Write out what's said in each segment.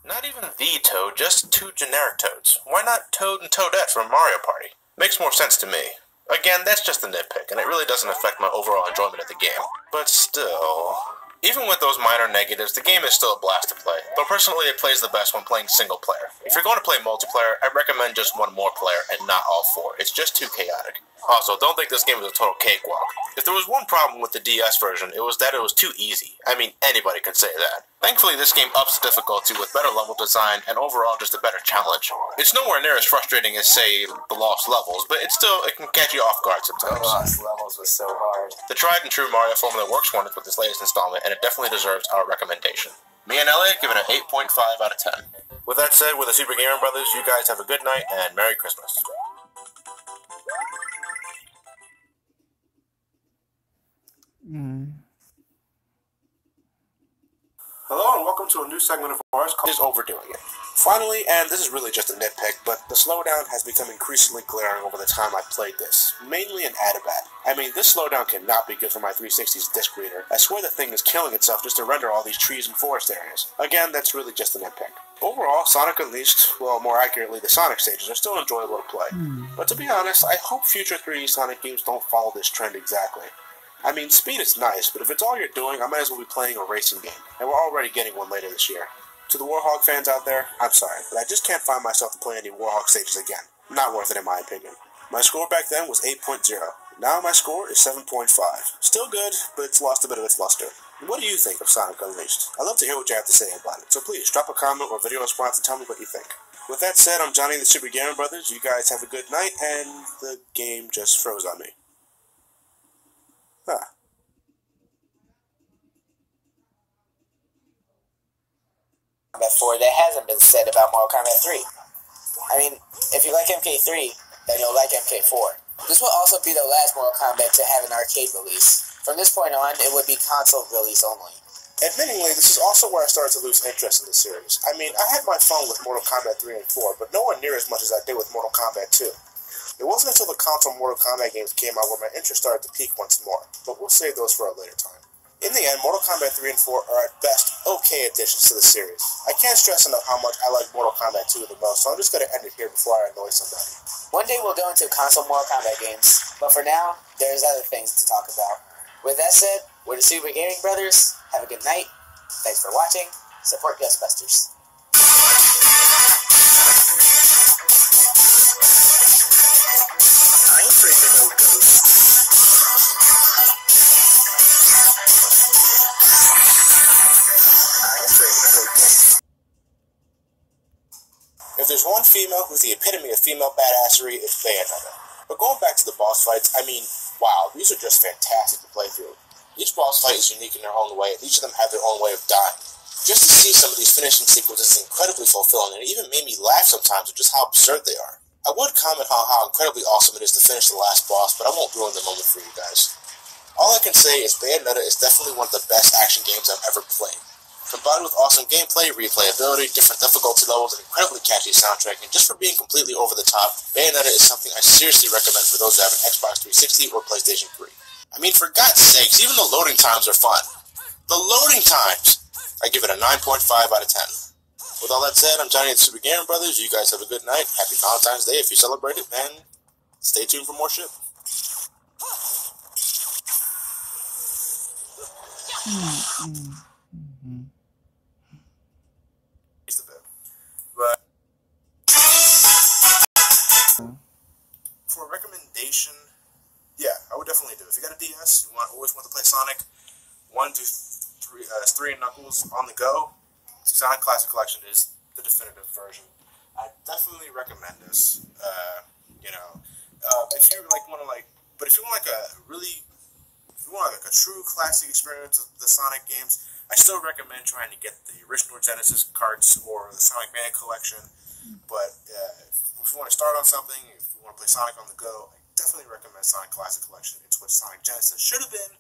Not even the Toad, just two generic Toads. Why not Toad and Toadette from Mario Party? Makes more sense to me. Again, that's just a nitpick, and it really doesn't affect my overall enjoyment of the game. But still... Even with those minor negatives, the game is still a blast to play, though personally it plays the best when playing single player. If you're going to play multiplayer, I recommend just one more player and not all four. It's just too chaotic. Also, don't think this game is a total cakewalk. If there was one problem with the DS version, it was that it was too easy. I mean, anybody can say that. Thankfully, this game ups the difficulty with better level design and overall just a better challenge. It's nowhere near as frustrating as, say, the Lost Levels, but it can catch you off guard sometimes. The Lost Levels was so hard. The tried and true Mario formula works wonders with this latest installment, and it definitely deserves our recommendation. Me and Elliot give it an 8.5 out of 10. With that said, we're the Super Gamer Brothers. You guys have a good night, and Merry Christmas. Hello and welcome to a new segment of ours called Is Overdoing It. Finally, and this is really just a nitpick, but the slowdown has become increasingly glaring over the time I've played this, mainly in Adabat. I mean, this slowdown cannot be good for my 360's disc reader. I swear the thing is killing itself just to render all these trees and forest areas. Again, that's really just a nitpick. Overall, Sonic Unleashed, well, more accurately, the Sonic stages are still enjoyable to play. But to be honest, I hope future 3D Sonic games don't follow this trend exactly. I mean, speed is nice, but if it's all you're doing, I might as well be playing a racing game, and we're already getting one later this year. To the Warhog fans out there, I'm sorry, but I just can't find myself to play any Warhog stages again. Not worth it in my opinion. My score back then was 8.0. Now my score is 7.5. Still good, but it's lost a bit of its luster. What do you think of Sonic Unleashed? I'd love to hear what you have to say about it, so please drop a comment or video response and tell me what you think. With that said, I'm Johnny the Super Gamer Brothers. You guys have a good night, and the game just froze on me. Kombat 4 that hasn't been said about Mortal Kombat 3. I mean, if you like MK3, then you'll like MK4. This will also be the last Mortal Kombat to have an arcade release. From this point on, it would be console release only. Admittingly, this is also where I started to lose interest in the series. I mean, I had my fun with Mortal Kombat 3 and 4, but nowhere near as much as I did with Mortal Kombat 2. It wasn't until the console Mortal Kombat games came out where my interest started to peak once more, but we'll save those for a later time. In the end, Mortal Kombat 3 and 4 are at best okay additions to the series. I can't stress enough how much I like Mortal Kombat 2 the most, so I'm just going to end it here before I annoy somebody. One day we'll go into console Mortal Kombat games, but for now, there's other things to talk about. With that said, we're the Super Gaming Brothers. Have a good night. Thanks for watching. Support Ghostbusters. I ain't afraid of no ghosts. If there's one female who's the epitome of female badassery, it's Bayonetta. But going back to the boss fights, I mean, wow, these are just fantastic to play through. Each boss fight is unique in their own way, and each of them have their own way of dying. Just to see some of these finishing sequences is incredibly fulfilling, and it even made me laugh sometimes at just how absurd they are. I would comment on how incredibly awesome it is to finish the last boss, but I won't ruin the moment for you guys. All I can say is Bayonetta is definitely one of the best action games I've ever played. Combined with awesome gameplay, replayability, different difficulty levels, an incredibly catchy soundtrack, and just for being completely over the top, Bayonetta is something I seriously recommend for those who have an Xbox 360 or PlayStation 3. I mean, for God's sakes, even the loading times are fun. The loading times! I give it a 9.5 out of 10. With all that said, I'm Johnny the Super Gamer Brothers. You guys have a good night. Happy Valentine's Day if you celebrate it, and stay tuned for more shit. But for a recommendation, yeah, I would definitely do it. If you got a DS, you always want to play Sonic 1, 2, 3, and Knuckles on the go, Sonic Classic Collection is the definitive version. I definitely recommend this. If you want like a true classic experience of the Sonic games, I still recommend trying to get the original Genesis carts or the Sonic Mania Collection. But if you want to start on something, if you want to play Sonic on the go, I definitely recommend Sonic Classic Collection. It's what Sonic Genesis should have been,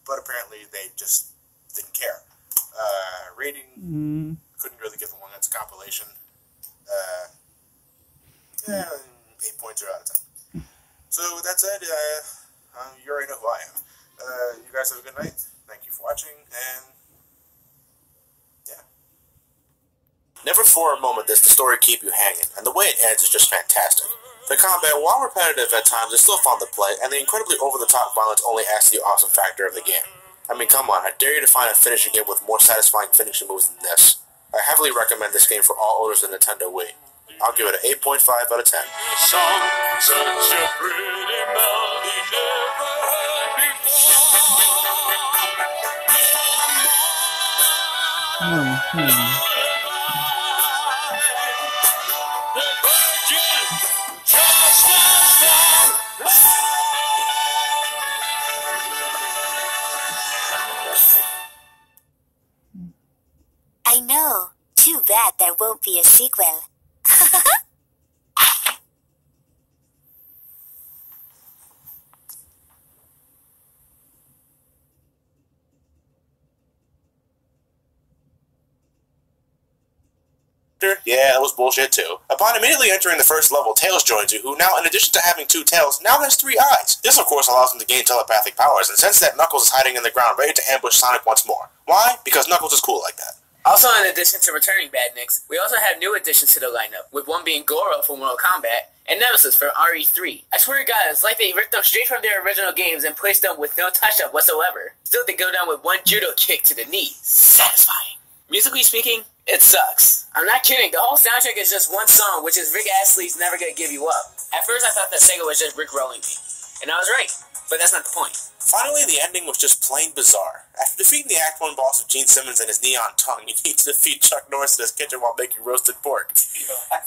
but apparently they just didn't care. Rating, couldn't really give it one. It's a compilation. 8.0 out of 10. So with that said, you already know who I am. You guys have a good night. Thank you for watching, and yeah. Never for a moment does the story keep you hanging, and the way it ends is just fantastic. The combat, while repetitive at times, is still fun to play, and the incredibly over-the-top violence only adds to the awesome factor of the game. I mean, come on, I dare you to find a finishing game with more satisfying finishing moves than this. I heavily recommend this game for all owners of the Nintendo Wii. I'll give it an 8.5 out of 10. Such a pretty melody never heard before. The virgin just as long. I know. Too bad there won't be a sequel. Yeah, that was bullshit too. Upon immediately entering the first level, Tails joins you, who now, in addition to having 2 tails, now has 3 eyes. This, of course, allows him to gain telepathic powers, and since that, Knuckles is hiding in the ground, ready to ambush Sonic once more. Why? Because Knuckles is cool like that. Also, in addition to returning Badniks, we also have new additions to the lineup, with one being Goro for Mortal Kombat, and Nemesis for RE3. I swear to God, it's like they ripped them straight from their original games and placed them with no touch-up whatsoever. Still, they go down with one judo kick to the knee. Satisfying. Musically speaking, it sucks. I'm not kidding, the whole soundtrack is just one song, which is Rick Astley's Never Gonna Give You Up. At first I thought that Sega was just rickrolling me, and I was right, but that's not the point. Finally, the ending was just plain bizarre. After defeating the Act 1 boss of Gene Simmons and his neon tongue, you need to defeat Chuck Norris in his kitchen while making roasted pork.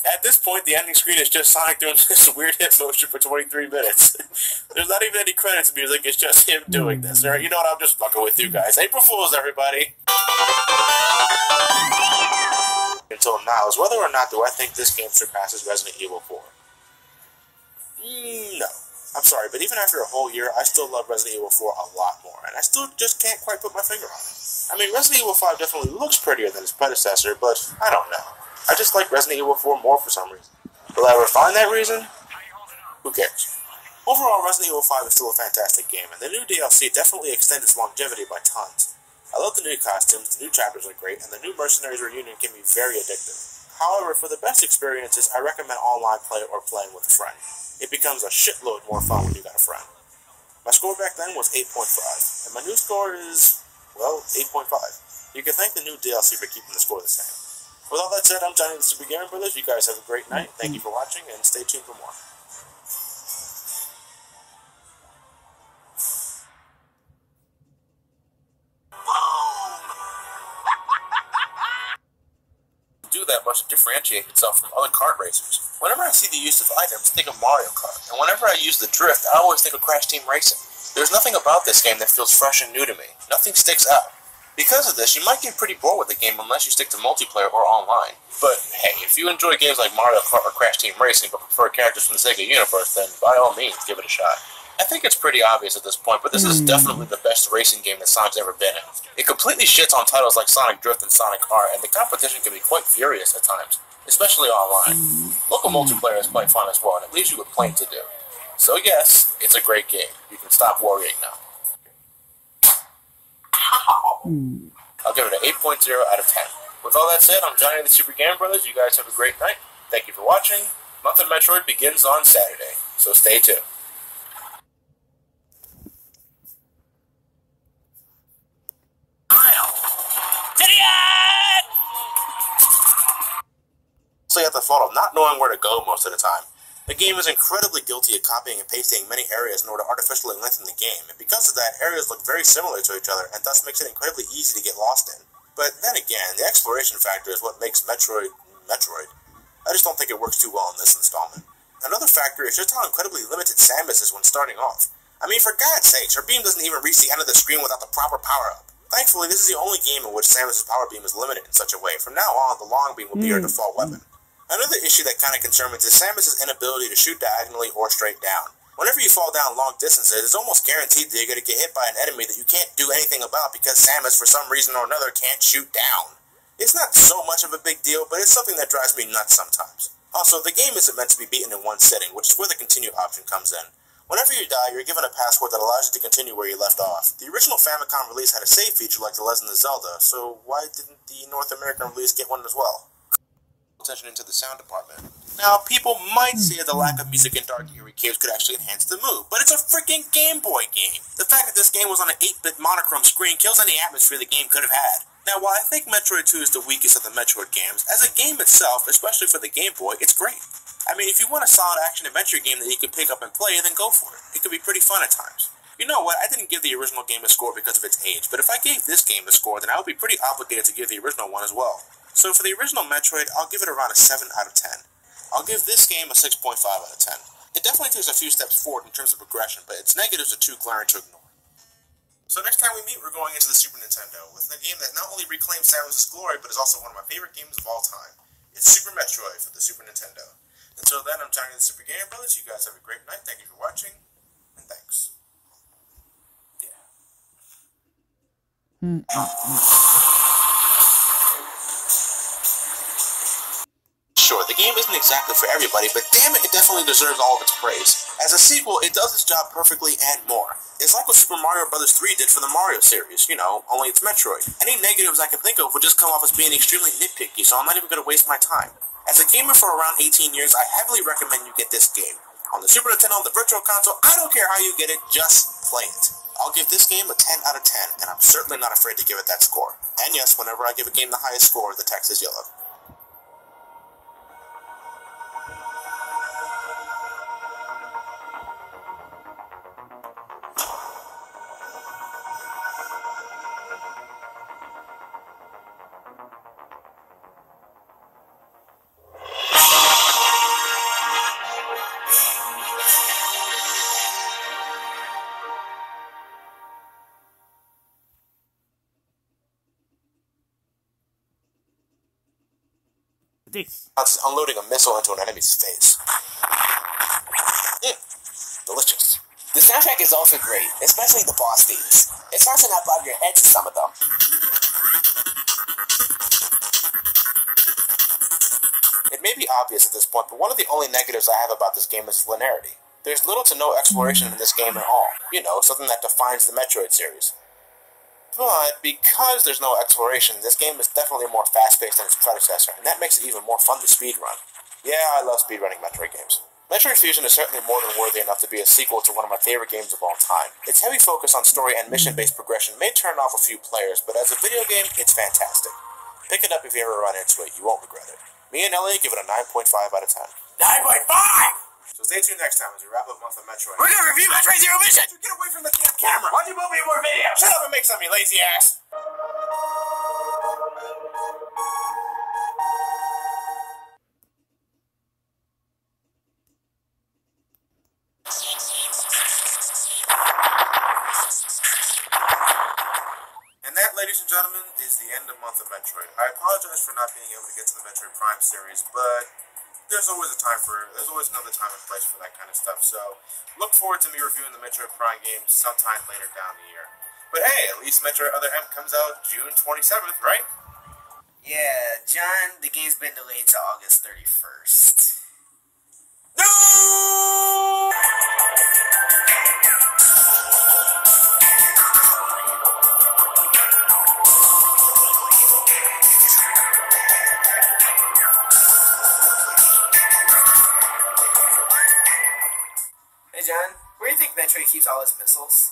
At this point, the ending screen is just Sonic doing this weird hip motion for 23 minutes. There's not even any credits music, it's just him doing this. Alright, you know what, I'm just fucking with you guys. April Fools, everybody! Until now is whether or not do I think this game surpasses Resident Evil 4. No. I'm sorry, but even after a whole year, I still love Resident Evil 4 a lot more, and I still just can't quite put my finger on it. I mean, Resident Evil 5 definitely looks prettier than its predecessor, but I don't know. I just like Resident Evil 4 more for some reason. Will I ever find that reason? Who cares? Overall, Resident Evil 5 is still a fantastic game, and the new DLC definitely extends its longevity by tons. I love the new costumes, the new chapters are great, and the new Mercenaries reunion can be very addictive. However, for the best experiences, I recommend online play or playing with a friend. It becomes a shitload more fun when you got a friend. My score back then was 8.5, and my new score is, well, 8.5. You can thank the new DLC for keeping the score the same. With all that said, I'm Johnny the Super Gamer Brothers. You guys have a great night. Thank you for watching, and stay tuned for more. Do that much to differentiate itself from other kart racers. Whenever I see the use of items, I think of Mario Kart, and whenever I use the drift, I always think of Crash Team Racing. There's nothing about this game that feels fresh and new to me. Nothing sticks out. Because of this, you might get pretty bored with the game unless you stick to multiplayer or online. But hey, if you enjoy games like Mario Kart or Crash Team Racing but prefer characters from the Sega universe, then by all means, give it a shot. I think it's pretty obvious at this point, but this is definitely the best racing game that Sonic's ever been in. It completely shits on titles like Sonic Drift and Sonic R, and the competition can be quite furious at times, especially online. Local multiplayer is quite fun as well, and it leaves you with plenty to do. So yes, it's a great game. You can stop worrying now. I'll give it an 8.0 out of 10. With all that said, I'm Johnny the Super Gamer Brothers. You guys have a great night. Thank you for watching. Month of Metroid begins on Saturday, so stay tuned. So you have the fault of not knowing where to go most of the time. The game is incredibly guilty of copying and pasting many areas in order to artificially lengthen the game, and because of that, areas look very similar to each other, and thus makes it incredibly easy to get lost in. But then again, the exploration factor is what makes Metroid. I just don't think it works too well in this installment. Another factor is just how incredibly limited Samus is when starting off. I mean, for God's sakes, her beam doesn't even reach the end of the screen without the proper power-up. Thankfully, this is the only game in which Samus' power beam is limited in such a way. From now on, the long beam will be her default weapon. Another issue that kind of concerns me is Samus' inability to shoot diagonally or straight down. Whenever you fall down long distances, it's almost guaranteed that you're going to get hit by an enemy that you can't do anything about because Samus, for some reason or another, can't shoot down. It's not so much of a big deal, but it's something that drives me nuts sometimes. Also, the game isn't meant to be beaten in one sitting, which is where the continue option comes in. Whenever you die, you're given a password that allows you to continue where you left off. The original Famicom release had a save feature like The Legend of Zelda, so why didn't the North American release get one as well? attention into the sound department. Now, people might say the lack of music in Dark Eerie Caves could actually enhance the mood, but it's a freaking Game Boy game. The fact that this game was on an 8-bit monochrome screen kills any atmosphere the game could have had. Now, while I think Metroid 2 is the weakest of the Metroid games, as a game itself, especially for the Game Boy, it's great. I mean, if you want a solid action-adventure game that you can pick up and play, then go for it. It could be pretty fun at times. You know what, I didn't give the original game a score because of its age, but if I gave this game a score, then I would be pretty obligated to give the original one as well. So for the original Metroid, I'll give it around a 7 out of 10. I'll give this game a 6.5 out of 10. It definitely takes a few steps forward in terms of progression, but its negatives are too glaring to ignore. So next time we meet, we're going into the Super Nintendo, with a game that not only reclaims Samus's glory, but is also one of my favorite games of all time. It's Super Metroid for the Super Nintendo. Until then, I'm Johnny the Super Gamer Brothers. You guys have a great night. Thank you for watching, and thanks. Sure, the game isn't exactly for everybody, but damn it, it definitely deserves all of its praise. As a sequel, it does its job perfectly and more. It's like what Super Mario Bros. 3 did for the Mario series, you know, only it's Metroid. Any negatives I can think of would just come off as being extremely nitpicky, so I'm not even going to waste my time. As a gamer for around 18 years, I heavily recommend you get this game. On the Super Nintendo, on the Virtual Console, I don't care how you get it, just play it. I'll give this game a 10 out of 10, and I'm certainly not afraid to give it that score. And yes, whenever I give a game the highest score, the text is yellow. It's unloading a missile into an enemy's face. Delicious. The soundtrack is also great, especially the boss themes. It's hard to not bob your head to some of them. It may be obvious at this point, but one of the only negatives I have about this game is linearity. There's little to no exploration in this game at all. You know, something that defines the Metroid series. But because there's no exploration, this game is definitely more fast-paced than its predecessor, and that makes it even more fun to speedrun. Yeah, I love speedrunning Metroid games. Metroid Fusion is certainly more than worthy enough to be a sequel to one of my favorite games of all time. Its heavy focus on story and mission-based progression may turn off a few players, but as a video game, it's fantastic. Pick it up if you ever run into it, you won't regret it. Me and Elliot give it a 9.5 out of 10. 9.5! So stay tuned next time as we wrap up month of Metroid. We're gonna review Metroid Zero Mission! Get away from the damn camera! Why don't you move me more videos? Shut up and make some, you lazy ass! And that, ladies and gentlemen, is the end of month of Metroid. I apologize for not being able to get to the Metroid Prime series, but there's always another time and place for that kind of stuff, so look forward to me reviewing the Metroid Prime games sometime later down the year. But hey, at least Metroid Other M comes out June 27th, right? Yeah, John, the game's been delayed to August 31st. No! Hey John, where do you think Metroid keeps all his missiles?